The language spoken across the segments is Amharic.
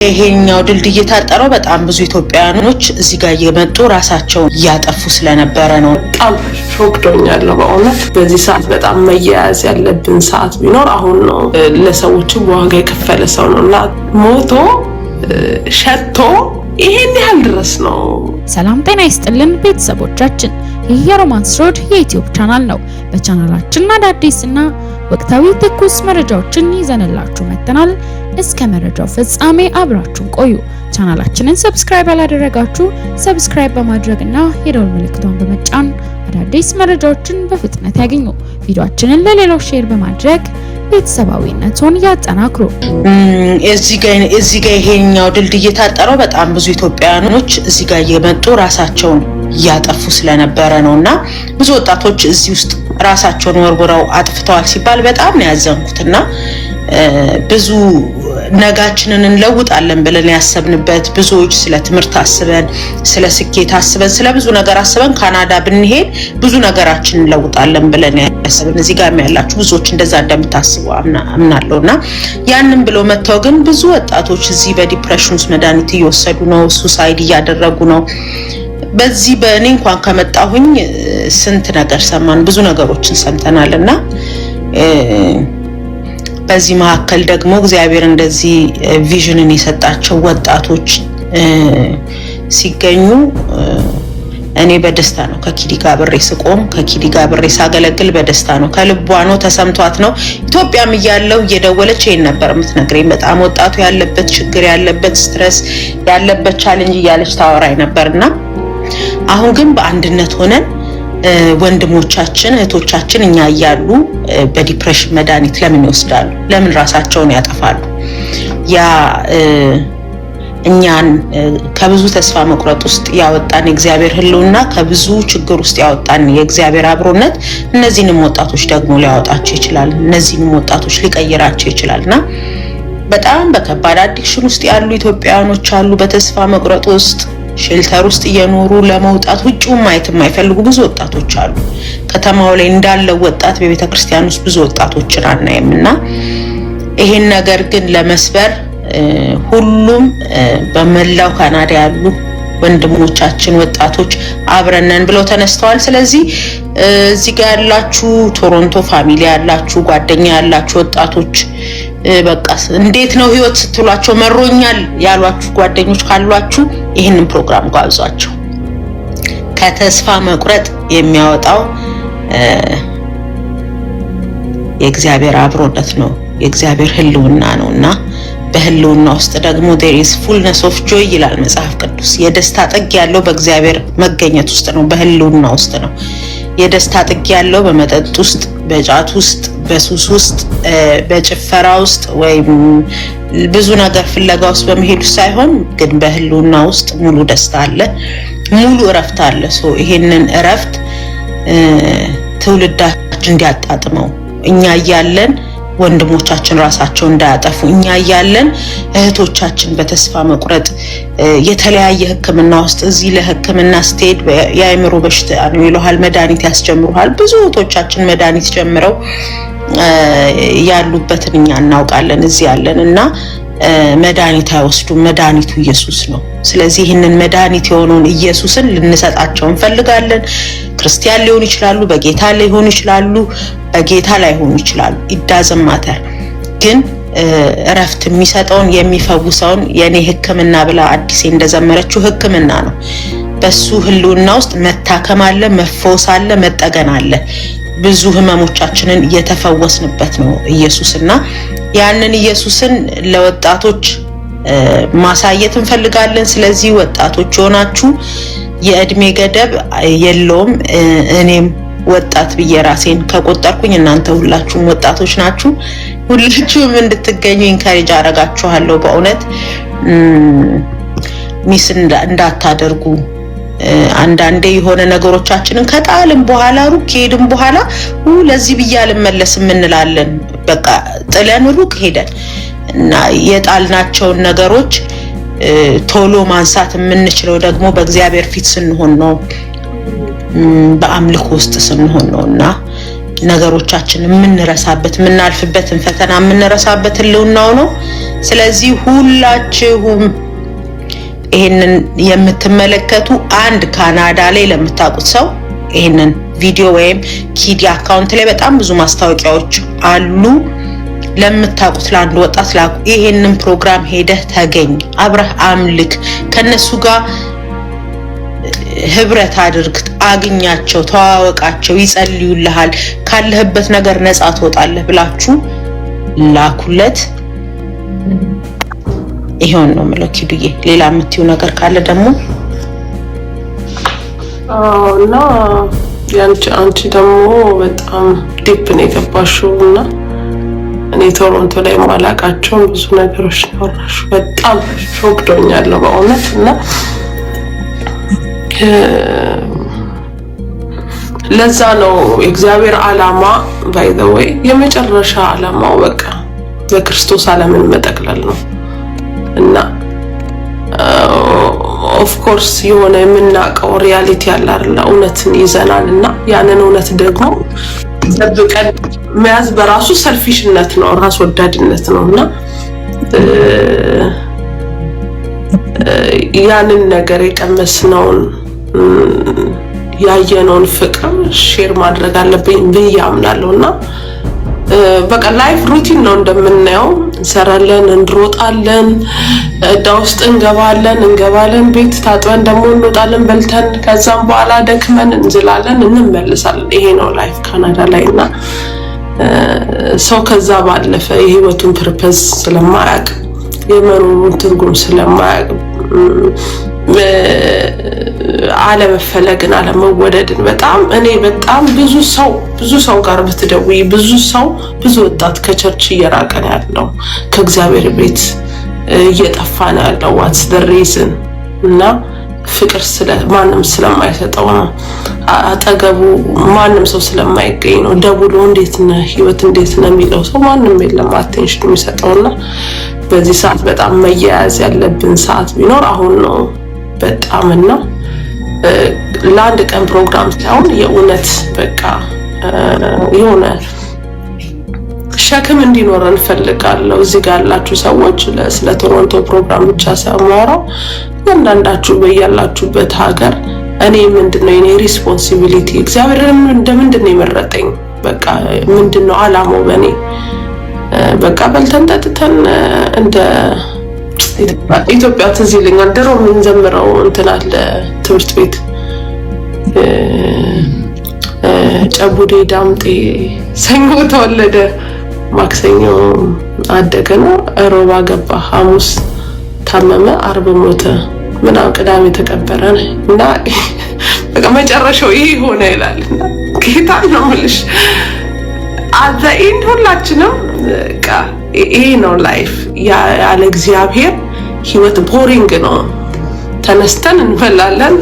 ይሄኛው ድልድይ የታጠረው በጣም ብዙ ኢትዮጵያውያኖች እዚህ ጋር እየመጡ ራሳቸውን እያጠፉ ስለነበረ ነው። በጣም ሾክዶኛል በእውነት። በዚህ ሰዓት በጣም መያያዝ ያለብን ሰዓት ቢኖር አሁን ነው። ለሰዎች ዋጋ የከፈለ ሰው ነውና ሞቶ ሸቶ ይሄን ያህል ድረስ ነው። ሰላም ጤና ይስጥልን ቤተሰቦቻችን፣ ይህ የሮማንስ ሮድ የዩቲዩብ ቻናል ነው። በቻናላችን አዳዲስና ወቅታዊ ትኩስ መረጃዎችን ይዘንላችሁ መጥተናል። እስከ መረጃው ፍጻሜ አብራችሁን ቆዩ። ቻናላችንን ሰብስክራይብ ያላደረጋችሁ ሰብስክራይብ በማድረግና የደወል ምልክቱን በመጫን አዳዲስ መረጃዎችን በፍጥነት ያገኙ። ቪዲዮአችንን ለሌሎች ሼር በማድረግ ቤተሰባዊነቱን ያጠናክሩ። እዚህ ጋር ይሄኛው ድልድይ የታጠረው በጣም ብዙ ኢትዮጵያውያኖች እዚህ ጋር እየመጡ ራሳቸውን እያጠፉ ስለነበረ ነውና ብዙ ወጣቶች እዚህ ውስጥ ራሳቸውን ወርውረው አጥፍተዋል ሲባል በጣም ነው ያዘንኩትና ብዙ ነጋችንን እንለውጣለን ብለን ያሰብንበት ብዙዎች ስለ ትምህርት አስበን ስለ ስኬት አስበን ስለ ብዙ ነገር አስበን ካናዳ ብንሄድ ብዙ ነገራችንን እንለውጣለን ብለን ያሰብን እዚህ ጋር ያላችሁ ብዙዎች እንደዛ እንደምታስቡ አምናለሁና ያንን ብለው መተው ግን ብዙ ወጣቶች እዚህ በዲፕሬሽን ውስጥ መድኃኒት እየወሰዱ ነው፣ ሱሳይድ እያደረጉ ነው። በዚህ በእኔ እንኳን ከመጣሁኝ ስንት ነገር ሰማን፣ ብዙ ነገሮችን ሰምተናልና በዚህ መካከል ደግሞ እግዚአብሔር እንደዚህ ቪዥንን የሰጣቸው ወጣቶች ሲገኙ እኔ በደስታ ነው ከኪዲ ጋር ብሬ ስቆም ከኪዲ ጋር ብሬ ሳገለግል በደስታ ነው። ከልቧ ነው፣ ተሰምቷት ነው። ኢትዮጵያም እያለው እየደወለች ይሄን ነበር የምትነግረኝ። በጣም ወጣቱ ያለበት ችግር ያለበት ስትረስ ያለበት ቻሌንጅ እያለች ታወራኝ ነበርና አሁን ግን በአንድነት ሆነን ወንድሞቻችን እህቶቻችን እኛ እያሉ በዲፕሬሽን መድኃኒት ለምን ይወስዳሉ? ለምን ራሳቸውን ያጠፋሉ? ያ እኛን ከብዙ ተስፋ መቁረጥ ውስጥ ያወጣን የእግዚአብሔር ሕልውና ከብዙ ችግር ውስጥ ያወጣን የእግዚአብሔር አብሮነት እነዚህንም ወጣቶች ደግሞ ሊያወጣቸው ይችላል። እነዚህንም ወጣቶች ሊቀይራቸው ይችላልና በጣም በከባድ አዲክሽን ውስጥ ያሉ ኢትዮጵያውያኖች አሉ። በተስፋ መቁረጥ ውስጥ ሼልተር ውስጥ እየኖሩ ለመውጣት ውጪውን ማየት የማይፈልጉ ብዙ ወጣቶች አሉ። ከተማው ላይ እንዳለው ወጣት በቤተ ክርስቲያን ውስጥ ብዙ ወጣቶችን አናይምና ይሄን ነገር ግን ለመስበር ሁሉም በመላው ካናዳ ያሉ ወንድሞቻችን ወጣቶች አብረነን ብለው ተነስተዋል። ስለዚህ እዚህ ጋር ያላችሁ ቶሮንቶ ፋሚሊ ያላችሁ ጓደኛ ያላችሁ ወጣቶች በቃ እንዴት ነው ህይወት ስትሏቸው መሮኛል ያሏችሁ ጓደኞች ካሏችሁ ይህንን ፕሮግራም ጋብዟቸው። ከተስፋ መቁረጥ የሚያወጣው የእግዚአብሔር አብሮነት ነው፣ የእግዚአብሔር ሕልውና ነውና በሕልውና ውስጥ ደግሞ there is fullness of joy ይላል መጽሐፍ ቅዱስ። የደስታ ጥግ ያለው በእግዚአብሔር መገኘት ውስጥ ነው፣ በሕልውና ውስጥ ነው። የደስታ ጥግ ያለው በመጠጥ ውስጥ፣ በጫት ውስጥ፣ በሱስ ውስጥ፣ በጭፈራ ውስጥ ወይም ብዙ ነገር ፍለጋ ውስጥ በመሄዱ ሳይሆን ግን በሕልውና ውስጥ ሙሉ ደስታ አለ፣ ሙሉ እረፍት አለ። ይሄንን እረፍት ትውልዳችን እንዲያጣጥመው እኛ እያለን ወንድሞቻችን ራሳቸው እንዳያጠፉ እኛ እያለን እህቶቻችን በተስፋ መቁረጥ የተለያየ ሕክምና ውስጥ እዚህ ለሕክምና ስትሄድ የአእምሮ በሽታ ነው ይሉሃል፣ መድኃኒት ያስጀምሩሃል። ብዙ እህቶቻችን መድኃኒት ጀምረው ያሉበትን እኛ እናውቃለን እዚህ ያለንና መድኃኒት አይወስዱም። መድኃኒቱ ኢየሱስ ነው። ስለዚህ ይህንን መድኃኒት የሆነውን ኢየሱስን ልንሰጣቸው እንፈልጋለን። ክርስቲያን ሊሆኑ ይችላሉ፣ በጌታ ሊሆኑ ይችላሉ፣ በጌታ ላይሆኑ ይችላሉ። ኢዳዝም ማተር ግን እረፍት የሚሰጠውን የሚፈውሰውን የኔ ሕክምና ብላ አዲስ እንደዘመረችው ሕክምና ነው። በሱ ሕልውና ውስጥ መታከም አለ፣ መፈወስ አለ፣ መጠገን አለ። ብዙ ህመሞቻችንን እየተፈወስንበት ነው ኢየሱስና ያንን ኢየሱስን ለወጣቶች ማሳየት እንፈልጋለን። ስለዚህ ወጣቶች ሆናችሁ የእድሜ ገደብ የለውም። እኔም ወጣት ብዬ ራሴን ከቆጠርኩኝ እናንተ ሁላችሁም ወጣቶች ናችሁ። ሁላችሁም እንድትገኙ ኢንካሬጅ አደርጋችኋለሁ። በእውነት ሚስ እንዳታደርጉ። አንዳንዴ የሆነ ነገሮቻችንን ከጣልን በኋላ ሩቅ ሄድን በኋላ ለዚህ ብዬ አልመለስም እንላለን። በቃ ጥለን ሩቅ ሄደን እና የጣልናቸውን ነገሮች ቶሎ ማንሳት የምንችለው ደግሞ በእግዚአብሔር ፊት ስንሆን ነው፣ በአምልኮ ውስጥ ስንሆን ነውና ነገሮቻችን የምንረሳበት የምናልፍበትን ፈተና የምንረሳበት ህልውናው ነው። ስለዚህ ሁላችሁም ይሄንን የምትመለከቱ አንድ ካናዳ ላይ ለምታውቁት ሰው ይሄንን ቪዲዮ ወይም ኪዲ አካውንት ላይ በጣም ብዙ ማስታወቂያዎች አሉ። ለምታውቁት ለአንድ ወጣት ላኩ። ይሄንን ፕሮግራም ሄደህ ተገኝ፣ አብረህ አምልክ፣ ከነሱ ጋር ህብረት አድርግ፣ አግኛቸው፣ ተዋወቃቸው፣ ይጸልዩልሃል፣ ካለህበት ነገር ነፃ ትወጣለህ ብላችሁ ላኩለት። ይሄውን ነው የምለው። ኪዱዬ ሌላ የምትይው ነገር ካለ ደግሞ እና አንቺ ደግሞ በጣም ዲፕ ነው የገባሽው እና እኔ ቶሮንቶ ላይ ማላቃቸው ብዙ ነገሮች ያወራሽ በጣም ሾክዶኛል በእውነት እና ለዛ ነው የእግዚአብሔር ዓላማ ባይ ዘ ዌይ የመጨረሻ ዓላማው በቃ በክርስቶስ ዓለምን መጠቅለል ነው እና ኦፍ ኮርስ የሆነ የምናውቀው ሪያሊቲ ያለ አይደል እውነትን ይዘናል እና ያንን እውነት ደግሞ ተጠብቀን መያዝ በራሱ ሰልፊሽነት ነው ራስ ወዳድነት ነውና ያንን ነገር የቀመስነውን ያየነውን ፍቅር ሼር ማድረግ አለብኝ ብዬ አምናለሁና በቃ ላይፍ ሩቲን ነው እንደምናየው እንሰራለን እንሮጣለን እዳ ውስጥ እንገባለን ቤት ታጥበን ደግሞ እንወጣለን በልተን ከዛም በኋላ ደክመን እንዝላለን እንመለሳለን ይሄ ነው ላይፍ ካናዳ ላይና ሰው ከዛ ባለፈ የህይወቱን ፐርፐዝ ስለማያውቅ የመኖሩን ትርጉም ስለማያውቅ አለመፈለግን አለመወደድን በጣም ብዙ ሰው ጋር ብትደውይ ብዙ ወጣት ከቸርች እየራቀ ነው ያለው ከእግዚአብሔር ቤት እየጠፋ ነው ያለው ዋትስ ዘ ሪዝን እና ፍቅር ማንም ስለማይሰጠው ነው አጠገቡ ማንም ሰው ስለማይገኝ ነው ደውሎ እንዴት ነህ ህይወት እንዴት ነው የሚለው ሰው ማንም የለም አቴንሽን የሚሰጠውና በዚህ ሰዓት በጣም መያያዝ ያለብን ሰዓት ቢኖር አሁን ነው በጣምና ለአንድ ቀን ፕሮግራም ሳይሆን የእውነት በቃ የሆነ ሸክም እንዲኖረን ፈልጋለሁ እዚህ ጋር ያላችሁ ሰዎች ስለ ቶሮንቶ ፕሮግራም ብቻ ሳይሆን አንዳንዳችሁ በያላችሁበት ሀገር እኔ ምንድነው የኔ ሪስፖንሲቢሊቲ እግዚአብሔር እንደምንድነው የመረጠኝ በቃ ምንድነው ዓላማው በኔ በቃ በልተን ጠጥተን እንደ ኢትዮጵያ ትዝ ይለኛል ድሮ ምን ዘምረው እንትን አለ ትምህርት ቤት ጨቡዴ ዳምጤ ሰኞ ተወለደ ማክሰኞ አደገና ሮባ ገባ ሐሙስ ታመመ አርብ ሞተ ምናምን ቅዳሜ ተቀበረ እና በቃ መጨረሻው ይሄ ሆነ ይላልና ጌታ ነው ምልሽ አዛይን ሁላችንም በቃ ይሄ ነው ላይፍ ያለ እግዚአብሔር ህይወት ቦሪንግ ነው ተነስተን እንበላለን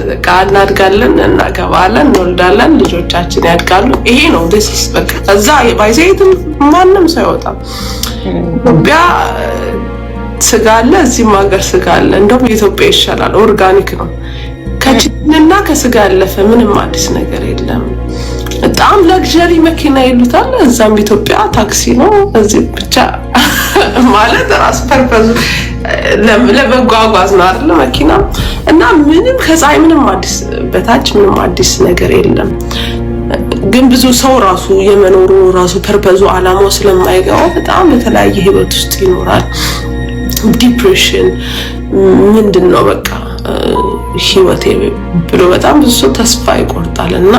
በቃ እናድጋለን እናገባለን እንወልዳለን ልጆቻችን ያድጋሉ ይሄ ነው this በቃ እዛ ባይዘይትም ማንም ሰው አይወጣም ኢትዮጵያ ስጋ አለ እዚህ ሀገር ስጋ አለ እንደውም ኢትዮጵያ ይሻላል ኦርጋኒክ ነው ከችንና ከስጋ ያለፈ ምንም አዲስ ነገር የለም በጣም ለግዠሪ መኪና ይሉታል እዛም ኢትዮጵያ ታክሲ ነው እዚህ ብቻ ማለት ራስ ፐርፐዝ ለመጓጓዝ ነው አይደል መኪና እና ምንም ከፀሐይ ምንም አዲስ በታች ምንም አዲስ ነገር የለም ግን ብዙ ሰው ራሱ የመኖሩ ራሱ ፐርፐዙ ዓላማው ስለማይገባው በጣም የተለያየ ህይወት ውስጥ ይኖራል ዲፕሬሽን ምንድነው በቃ ህይወቴ ብሎ በጣም ብዙ ሰው ተስፋ ይቆርጣልና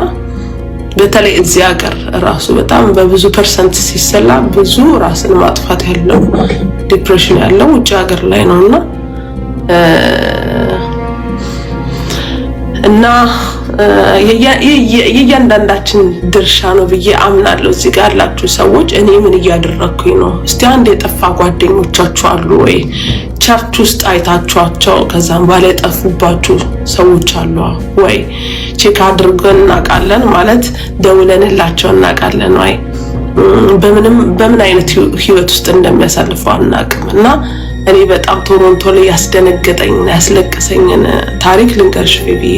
በተለይ እዚህ ሀገር ራሱ በጣም በብዙ ፐርሰንት ሲሰላ ብዙ ራስን ማጥፋት ያለው ዲፕሬሽን ያለው ውጭ ሀገር ላይ ነውና እና የእያንዳንዳችን ድርሻ ነው ብዬ አምናለሁ እዚህ ጋር ያላችሁ ሰዎች እኔ ምን እያደረኩኝ ነው እስቲ አንድ የጠፋ ጓደኞቻችሁ አሉ ወይ ቸርች ውስጥ አይታችኋቸው ከዛም በኋላ የጠፉባችሁ ሰዎች አሉ ወይ ቼክ አድርገን እናውቃለን ማለት ደውለንላቸው እናውቃለን ወይ በምን አይነት ህይወት ውስጥ እንደሚያሳልፉ አናውቅምና እኔ በጣም ቶሮንቶ ላይ ያስደነገጠኝና ያስለቀሰኝን ታሪክ ልንገርሽ ብዬ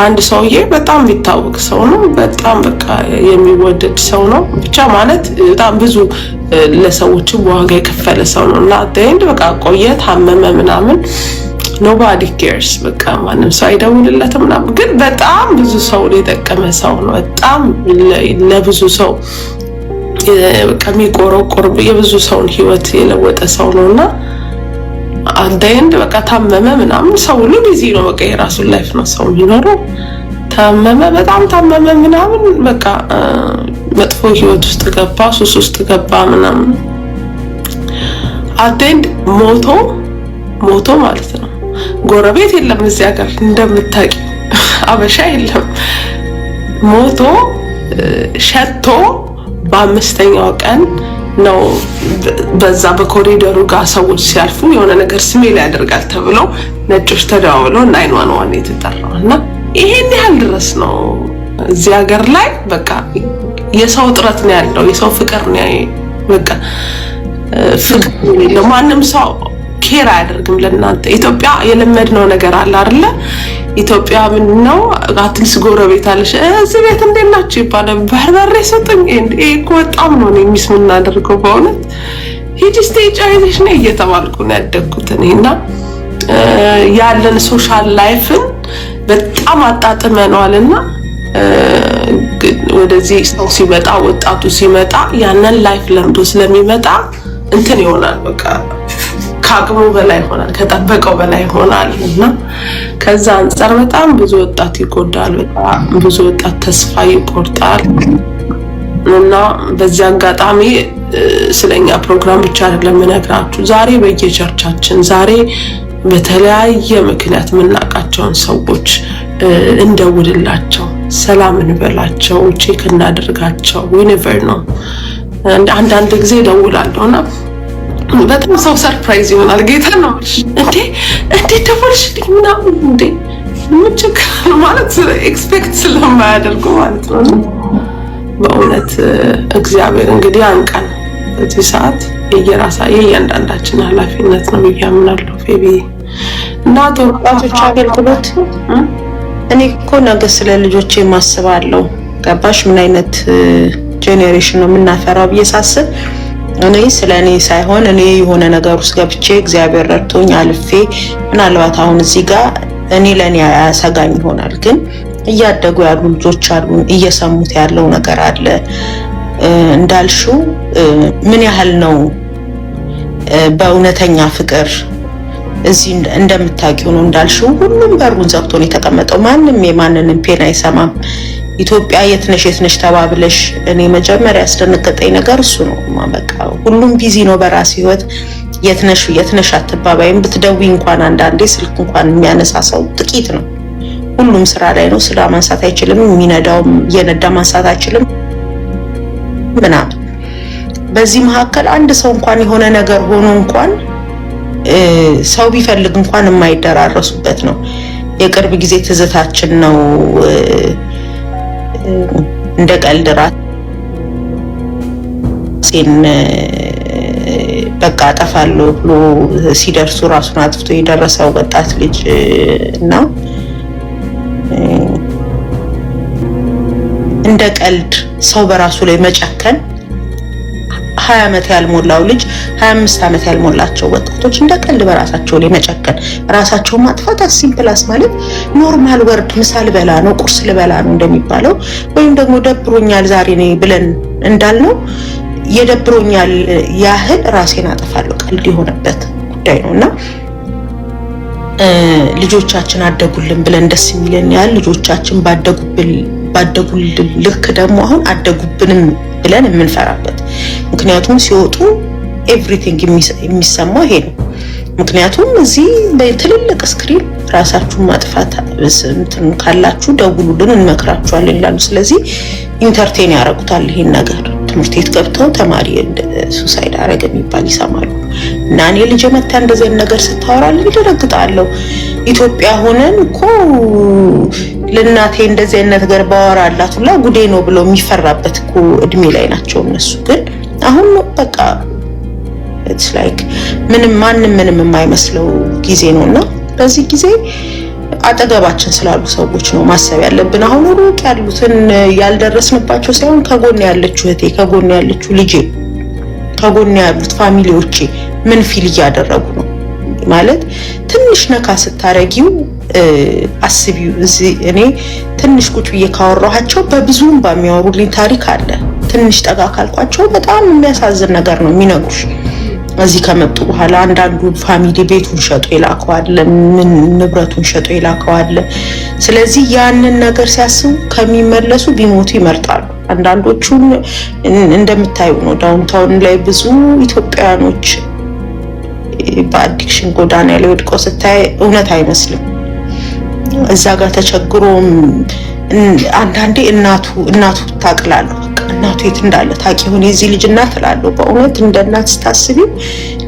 አንድ ሰውዬ በጣም የሚታወቅ ሰው ነው። በጣም በቃ የሚወደድ ሰው ነው። ብቻ ማለት በጣም ብዙ ለሰዎች ዋጋ የከፈለ ሰው ነው እና እንደ በቃ ቆየ፣ ታመመ ምናምን ኖባዲ ኬርስ በቃ ማንም ሰው አይደውልለትም ምናምን፣ ግን በጣም ብዙ ሰው የጠቀመ ሰው ነው። በጣም ለብዙ ሰው በቃ የሚቆረቆር የብዙ ሰውን ህይወት የለወጠ ሰው ነውና አንድ በቃ ታመመ ምናምን። ሰው ሁሉ ቢዚ ነው በቃ የራሱን ላይፍ ነው ሰው የሚኖረው። ታመመ፣ በጣም ታመመ ምናምን በቃ መጥፎ ህይወት ውስጥ ገባ፣ ሱስ ውስጥ ገባ ምናምን። አንድ ሞቶ ማለት ነው። ጎረቤት የለም እዚህ ሀገር እንደምታውቂው፣ አበሻ የለም። ሞቶ ሸቶ በአምስተኛው ቀን ነው በዛ በኮሪደሩ ጋር ሰዎች ሲያልፉ የሆነ ነገር ስሜል ያደርጋል ተብሎ ነጮች ተደዋውለው 911 የተጠራው እና ይሄን ያህል ድረስ ነው እዚህ ሀገር ላይ በቃ የሰው ጥረት ነው ያለው፣ የሰው ፍቅር ነው በቃ ፍቅር ነው። ማንም ሰው ኬር አያደርግም ለእናንተ። ኢትዮጵያ የለመድነው ነገር አለ አይደለ? ኢትዮጵያ ምንድነው አትልስ ጎረቤት አለሽ እዚህ ቤት እንዴት ናችሁ ይባላል። በርበሬ ሰጥኝ እንዴ እኮ በጣም ነው የሚስ ምናደርገው በእውነት ሂጂ ስቴጅ አይዘሽ ነው እየተባልኩ ነው ያደግኩት እኔና ያለን ሶሻል ላይፍን በጣም አጣጥመናልና ወደዚህ ሰው ሲመጣ ወጣቱ ሲመጣ ያንን ላይፍ ለምዶ ስለሚመጣ እንትን ይሆናል በቃ ከአቅሙ በላይ ይሆናል፣ ከጠበቀው በላይ ይሆናል እና ከዛ አንፃር በጣም ብዙ ወጣት ይጎዳል፣ በጣም ብዙ ወጣት ተስፋ ይቆርጣል። እና በዚህ አጋጣሚ ስለኛ ፕሮግራም ብቻ አይደለም የምነግራችሁ፣ ዛሬ በየቸርቻችን ዛሬ በተለያየ ምክንያት የምናውቃቸውን ሰዎች እንደውልላቸው፣ ሰላም እንበላቸው፣ ቼክ እናደርጋቸው። we never know አንዳንድ ጊዜ እደውላለሁና በጣም ሰው ሰርፕራይዝ ይሆናል። ጌታ ነው እንዴ ደወልሽልኝ ምናምን እንዴ ምን ችግር ማለት ኤክስፔክት ስለማያደርጉ ማለት ነው። በእውነት እግዚአብሔር እንግዲህ አንቀን በዚህ ሰዓት የእያንዳንዳችን ኃላፊነት ነው ብዬ አምናለሁ። ፌቢ እና ወጣቶች አገልግሎት እኔ እኮ ነገ ስለ ልጆቼ ማስባለሁ። ገባሽ? ምን አይነት ጄኔሬሽን ነው የምናፈራው ብዬ ሳስብ እኔ ስለኔ ሳይሆን እኔ የሆነ ነገር ውስጥ ገብቼ እግዚአብሔር ረድቶኝ አልፌ ምናልባት አሁን እዚህ ጋር እኔ ለኔ ያሰጋኝ ይሆናል፣ ግን እያደጉ ያሉ ልጆች አሉ፣ እየሰሙት ያለው ነገር አለ። እንዳልሽው ምን ያህል ነው በእውነተኛ ፍቅር እዚህ እንደምታውቂው ነው እንዳልሽው ሁሉም በሩን ዘግቶ ነው የተቀመጠው። ማንም የማንንም ፔን አይሰማም። ኢትዮጵያ የትነሽ ተባብለሽ እኔ መጀመሪያ ያስደነገጠኝ ነገር እሱ ነው። በቃ ሁሉም ቢዚ ነው በራስ ህይወት። የትነሽ አትባባይም። ብትደውይ እንኳን አንዳንዴ ስልክ እንኳን የሚያነሳ ሰው ጥቂት ነው። ሁሉም ስራ ላይ ነው። ስራ ማንሳት አይችልም። የሚነዳውም የነዳ ማንሳት አይችልም ምናምን። በዚህ መካከል አንድ ሰው እንኳን የሆነ ነገር ሆኖ እንኳን ሰው ቢፈልግ እንኳን የማይደራረሱበት ነው። የቅርብ ጊዜ ትዝታችን ነው። እንደ ቀልድ ራሴን በቃ አጠፋለሁ ብሎ ሲደርሱ ራሱን አጥፍቶ የደረሰው ወጣት ልጅ እና እንደ ቀልድ ሰው በራሱ ላይ መጨከን 20 ዓመት ያልሞላው ልጅ 25 ዓመት ያልሞላቸው ወጣቶች እንደ ቀልድ በራሳቸው ላይ መጨከን፣ ራሳቸውን ማጥፋት ሲምፕላስ ማለት ኖርማል ወርድ ምሳል በላ ነው ቁርስ ልበላ ነው እንደሚባለው ወይም ደግሞ ደብሮኛል ዛሬ ነኝ ብለን እንዳልነው የደብሮኛል ያህል ራሴን አጠፋለሁ ቀልድ የሆነበት ጉዳይ ነውና ልጆቻችን አደጉልን ብለን ደስ የሚለን ያህል ልጆቻችን ባደጉልን ልክ ደግሞ አሁን አደጉብንም ብለን የምንፈራበት ምክንያቱም ሲወጡ ኤቭሪቲንግ የሚሰማው ይሄ ነው። ምክንያቱም እዚህ በትልልቅ ስክሪን ራሳችሁን ማጥፋት እንትን ካላችሁ ደውሉልን እንመክራችኋለን ይላሉ። ስለዚህ ኢንተርቴን ያደርጉታል ይሄን ነገር። ትምህርት ቤት ገብተው ተማሪ ሱሳይድ አረገ የሚባል ይሰማሉ እና እኔ ልጅ መታ እንደዚህ ነገር ስታወራልኝ ይደረግጣለሁ። ኢትዮጵያ ሆነን እኮ ለእናቴ እንደዚህ አይነት ነገር ባወራላት ሁላ ጉዴ ነው ብሎ የሚፈራበት እኮ እድሜ ላይ ናቸው እነሱ። ግን አሁን ነው በቃ ኢትስ ላይክ ምንም የማይመስለው ጊዜ ነውና በዚህ ጊዜ አጠገባችን ስላሉ ሰዎች ነው ማሰብ ያለብን። አሁን ሩቅ ያሉትን ያልደረስንባቸው ሳይሆን ከጎን ያለችው እህቴ፣ ከጎን ያለችው ልጄ፣ ከጎን ያሉት ፋሚሊዎቼ ምን ፊል እያደረጉ ነው ማለት ትንሽ ነካ ስታረጊው አስቢው። እዚህ እኔ ትንሽ ቁጭ ብዬ ካወራኋቸው በብዙም በሚያወሩልኝ ታሪክ አለ። ትንሽ ጠጋ ካልኳቸው በጣም የሚያሳዝን ነገር ነው የሚነግሩሽ። እዚህ ከመጡ በኋላ አንዳንዱ ፋሚሊ ቤቱን ሸጦ ይላከዋል፣ ምን ንብረቱን ሸጦ ይላከዋል። ስለዚህ ያንን ነገር ሲያስቡ ከሚመለሱ ቢሞቱ ይመርጣሉ። አንዳንዶቹን እንደምታዩ ነው ዳውንታውን ላይ ብዙ ኢትዮጵያኖች በአዲክሽን ጎዳና ላይ ወድቀው ስታይ እውነት አይመስልም። እዛ ጋር ተቸግሮም አንዳንዴ እናቱ ታቅላለሁ። በቃ እናቱ የት እንዳለ ታቂ ሆነ የዚህ ልጅ እናት እላለሁ። በእውነት እንደ እናት ስታስቢው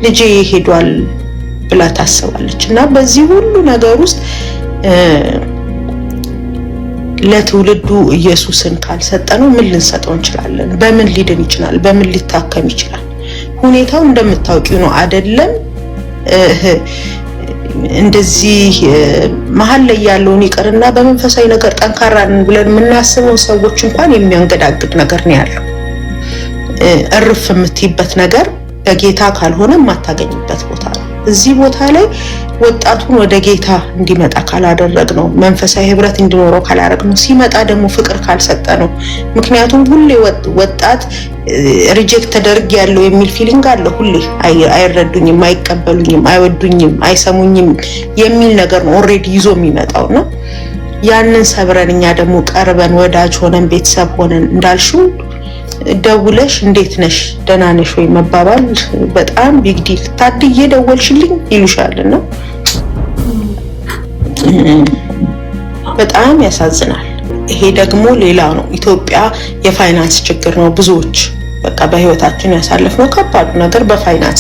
ልጄ ሄዷል ብላ ታስባለች። እና በዚህ ሁሉ ነገር ውስጥ ለትውልዱ ኢየሱስን ካልሰጠነው ምን ልንሰጠው እንችላለን? በምን ሊድን ይችላል? በምን ሊታከም ይችላል? ሁኔታው እንደምታውቂው ነው አይደለም? እንደዚህ መሀል ላይ ያለውን ይቅርና በመንፈሳዊ ነገር ጠንካራ ነን ብለን የምናስበው ሰዎች እንኳን የሚያንገዳግድ ነገር ነው ያለው። እርፍ የምትይበት ነገር በጌታ ካልሆነ የማታገኝበት ቦታ ነው። እዚህ ቦታ ላይ ወጣቱን ወደ ጌታ እንዲመጣ ካላደረግ ነው፣ መንፈሳዊ ህብረት እንዲኖረው ካላደረግ ነው፣ ሲመጣ ደግሞ ፍቅር ካልሰጠ ነው። ምክንያቱም ሁሌ ወጣት ሪጀክት ተደርግ ያለው የሚል ፊሊንግ አለ። ሁሌ አይረዱኝም፣ አይቀበሉኝም፣ አይወዱኝም፣ አይሰሙኝም የሚል ነገር ነው ኦልሬዲ ይዞ የሚመጣውና ያንን ሰብረን እኛ ደግሞ ቀርበን ወዳጅ ሆነን ቤተሰብ ሆነን እንዳልሽው ደውለሽ እንዴት ነሽ ደህና ነሽ ወይ መባባል በጣም ቢግ ዲል። ታድዬ ደወልሽልኝ ይሉሻልና በጣም ያሳዝናል። ይሄ ደግሞ ሌላ ነው። ኢትዮጵያ የፋይናንስ ችግር ነው። ብዙዎች በቃ በህይወታችን ያሳለፍነው ከባዱ ነገር በፋይናንስ